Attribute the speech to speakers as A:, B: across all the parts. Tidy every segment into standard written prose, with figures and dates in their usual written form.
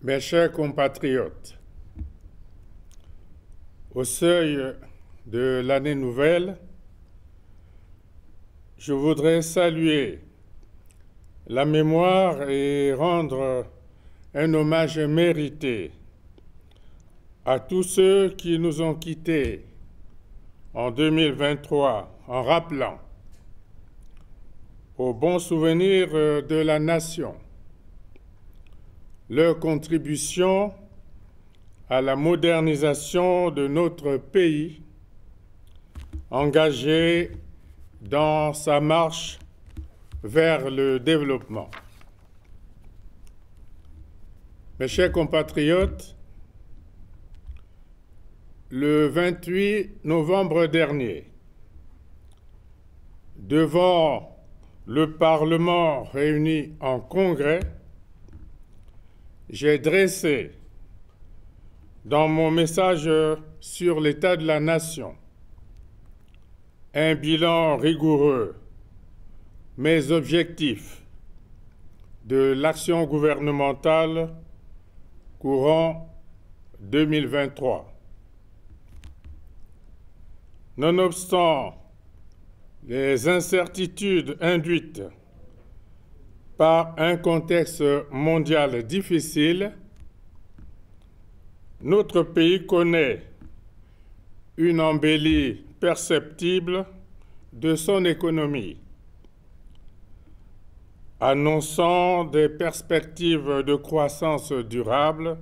A: Mes chers compatriotes, au seuil de l'année nouvelle, je voudrais saluer la mémoire et rendre un hommage mérité à tous ceux qui nous ont quittés en 2023 en rappelant au bon souvenir de la nation leur contribution à la modernisation de notre pays, engagé dans sa marche vers le développement. Mes chers compatriotes, le 28 novembre dernier, devant le Parlement réuni en congrès, j'ai dressé dans mon message sur l'état de la nation un bilan rigoureux mais objectif de l'action gouvernementale courant 2023. Nonobstant les incertitudes induites par un contexte mondial difficile, notre pays connaît une embellie perceptible de son économie, annonçant des perspectives de croissance durable,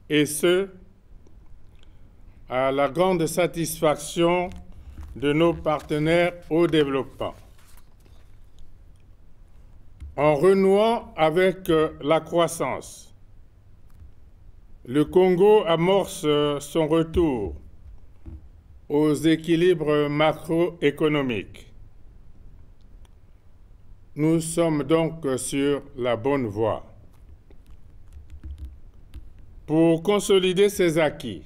A: et ce, à la grande satisfaction de nos partenaires au développement. En renouant avec la croissance, le Congo amorce son retour aux équilibres macroéconomiques. Nous sommes donc sur la bonne voie. Pour consolider ces acquis,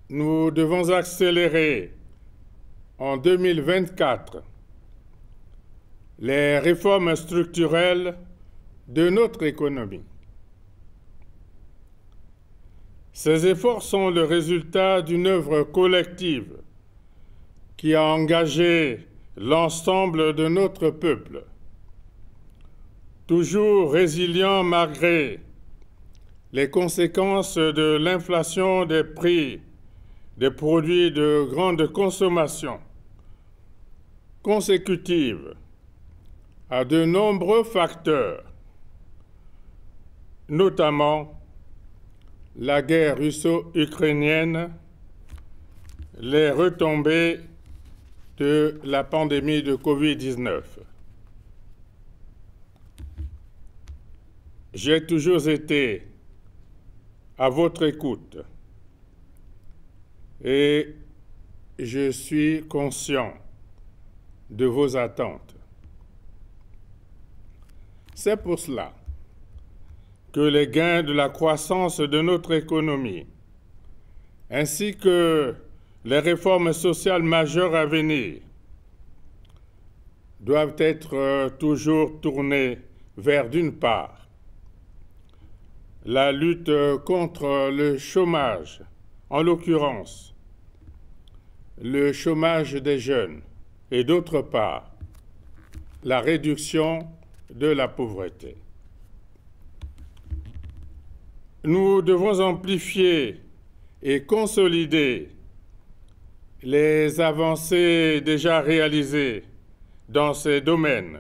A: nous devons accélérer en 2024 les réformes structurelles de notre économie. Ces efforts sont le résultat d'une œuvre collective qui a engagé l'ensemble de notre peuple, toujours résilient malgré les conséquences de l'inflation des prix des produits de grande consommation, consécutive à de nombreux facteurs, notamment la guerre russo-ukrainienne, les retombées de la pandémie de Covid-19. J'ai toujours été à votre écoute et je suis conscient de vos attentes. C'est pour cela que les gains de la croissance de notre économie, ainsi que les réformes sociales majeures à venir, doivent être toujours tournés vers, d'une part, la lutte contre le chômage, en l'occurrence, le chômage des jeunes, et d'autre part, la réduction de la pauvreté. Nous devons amplifier et consolider les avancées déjà réalisées dans ces domaines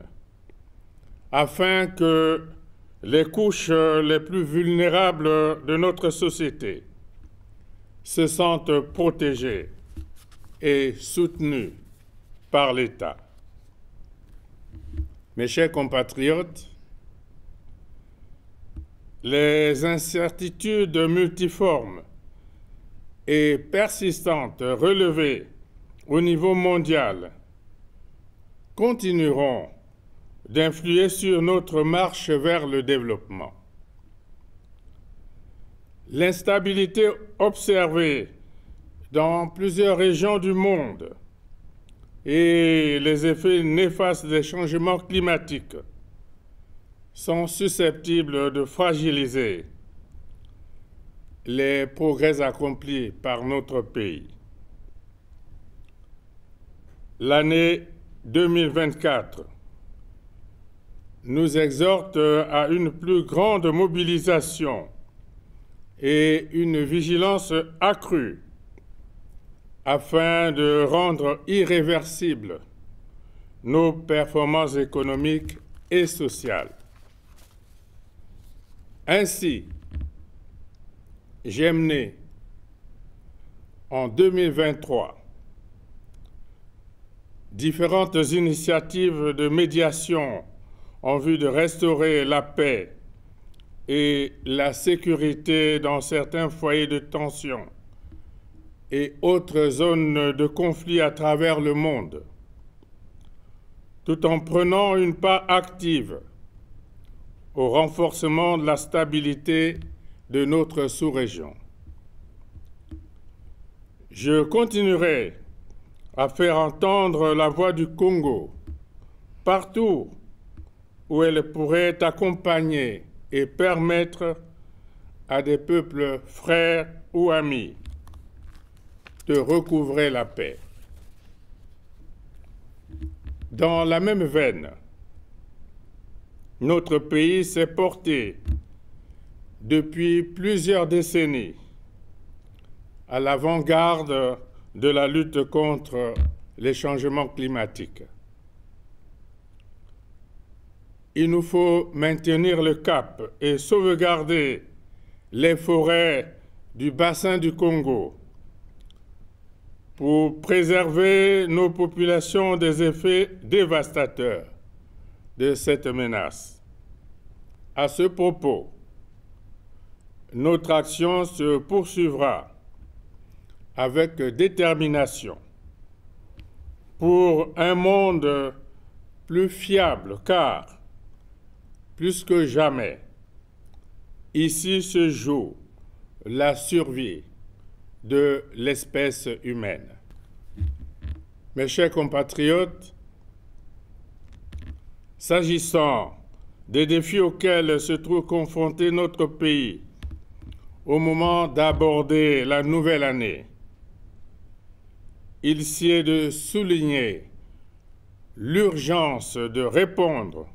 A: afin que les couches les plus vulnérables de notre société se sentent protégées et soutenues par l'État. Mes chers compatriotes, les incertitudes multiformes et persistantes relevées au niveau mondial continueront d'influer sur notre marche vers le développement. L'instabilité observée dans plusieurs régions du monde et les effets néfastes des changements climatiques sont susceptibles de fragiliser les progrès accomplis par notre pays. L'année 2024 nous exhorte à une plus grande mobilisation et une vigilance accrue afin de rendre irréversibles nos performances économiques et sociales. Ainsi, j'ai mené en 2023 différentes initiatives de médiation en vue de restaurer la paix et la sécurité dans certains foyers de tension et autres zones de conflit à travers le monde, tout en prenant une part active au renforcement de la stabilité de notre sous-région. Je continuerai à faire entendre la voix du Congo partout où elle pourrait accompagner et permettre à des peuples frères ou amis de recouvrer la paix. Dans la même veine, notre pays s'est porté depuis plusieurs décennies à l'avant-garde de la lutte contre les changements climatiques. Il nous faut maintenir le cap et sauvegarder les forêts du bassin du Congo pour préserver nos populations des effets dévastateurs de cette menace. À ce propos, notre action se poursuivra avec détermination pour un monde plus fiable, car, plus que jamais, ici se joue la survie de l'espèce humaine. Mes chers compatriotes, s'agissant des défis auxquels se trouve confronté notre pays au moment d'aborder la nouvelle année, il sied de souligner l'urgence de répondre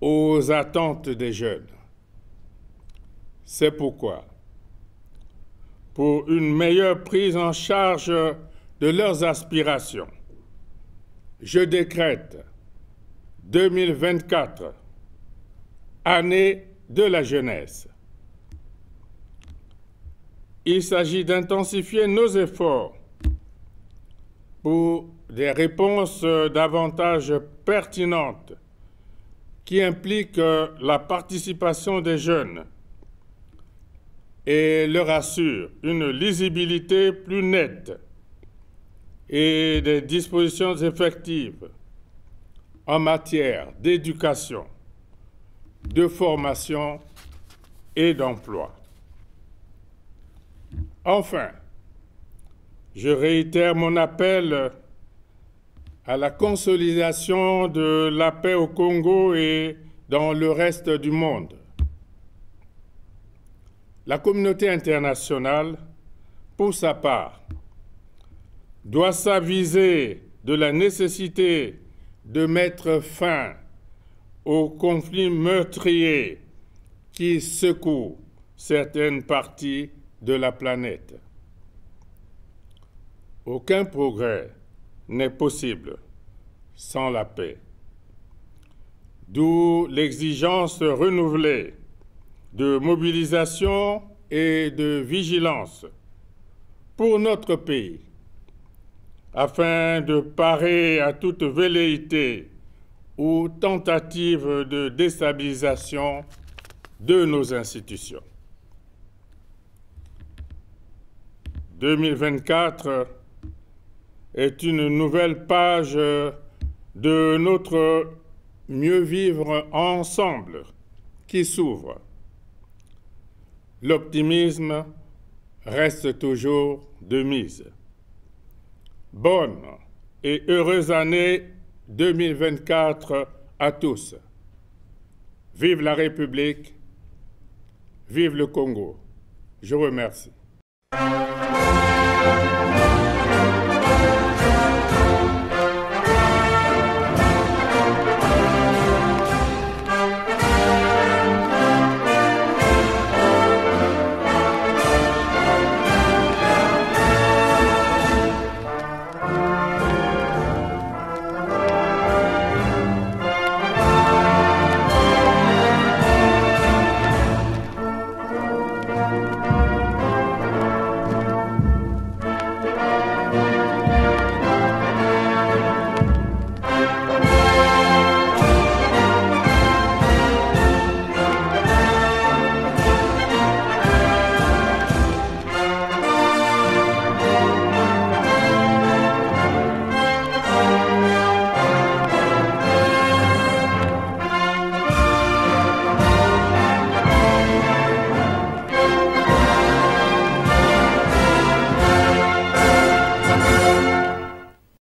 A: aux attentes des jeunes. C'est pourquoi, pour une meilleure prise en charge de leurs aspirations, je décrète 2024, année de la jeunesse. Il s'agit d'intensifier nos efforts pour des réponses davantage pertinentes qui impliquent la participation des jeunes et leur assurent une lisibilité plus nette et des dispositions effectives en matière d'éducation, de formation et d'emploi. Enfin, je réitère mon appel à la consolidation de la paix au Congo et dans le reste du monde. La communauté internationale, pour sa part, doit s'aviser de la nécessité de mettre fin aux conflits meurtriers qui secouent certaines parties de la planète. Aucun progrès n'est possible sans la paix. D'où l'exigence renouvelée de mobilisation et de vigilance pour notre pays, afin de parer à toute velléité ou tentative de déstabilisation de nos institutions. 2024 est une nouvelle page de notre mieux vivre ensemble qui s'ouvre. L'optimisme reste toujours de mise. Bonne et heureuse année 2024 à tous. Vive la République, vive le Congo. Je vous remercie.